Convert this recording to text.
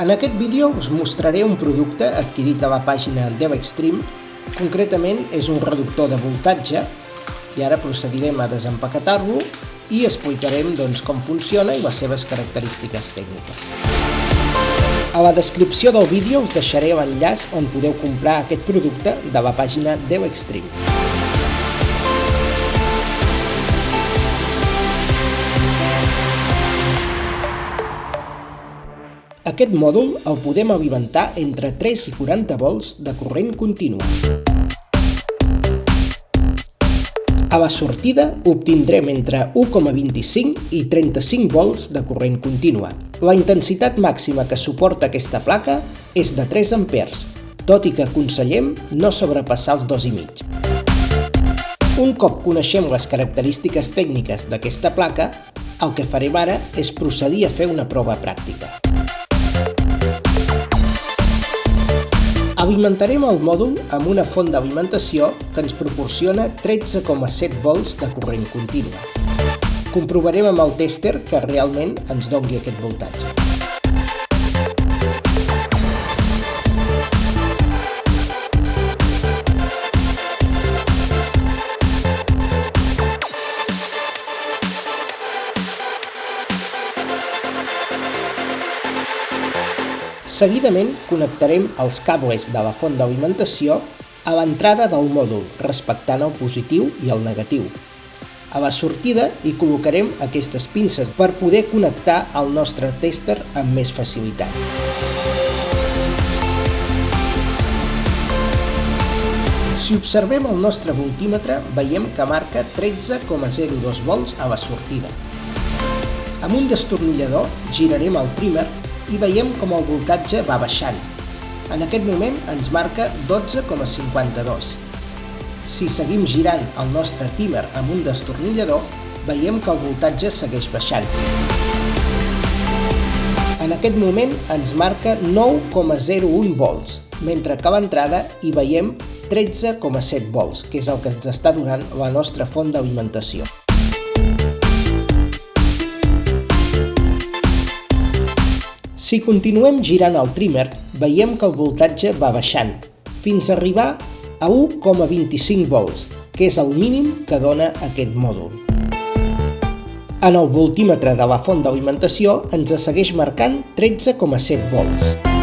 En aquest vídeo us mostraré un producte adquirit a la pàgina DevExtreme. Concretament és un reductor de voltatge i ara procedirem a desempaquetar-lo i explicarem com funciona i les seves característiques tècniques. A la descripció del vídeo us deixaré l'enllaç on podeu comprar aquest producte de la pàgina DevExtreme. Aquest mòdul el podem alimentar entre 3 i 40 volts de corrent continu. A la sortida obtindrem entre 1,25 i 35 volts de corrent continua. La intensitat màxima que suporta aquesta placa és de 3 amperes, tot i que aconsellem no sobrepassar els 2,5. Un cop coneixem les característiques tècniques d'aquesta placa, el que farem ara és procedir a fer una prova pràctica. Alimentarem el mòdul amb una font d'alimentació que ens proporciona 13,7 volts de corrent continu. Comprovarem amb el tèster que realment ens doni aquest voltatge. Seguidament connectarem els cables de la font d'alimentació a l'entrada del mòdul, respectant el positiu i el negatiu. A la sortida hi col·locarem aquestes pinces per poder connectar el nostre tèster amb més facilitat. Si observem el nostre voltímetre, veiem que marca 13,02 volts a la sortida. Amb un destornillador girarem el trimmer i veiem com el voltatge va baixant. En aquest moment ens marca 12,52. Si seguim girant el nostre timer amb un destornillador, veiem que el voltatge segueix baixant. En aquest moment ens marca 9,01 volts, mentre que a l'entrada hi veiem 13,7 volts, que és el que ens està donant la nostra font d'alimentació. Si continuem girant el trimmer, veiem que el voltatge va baixant, fins a arribar a 1,25 volts, que és el mínim que dona aquest mòdul. En el voltímetre de la font d'alimentació ens segueix marcant 13,7 volts.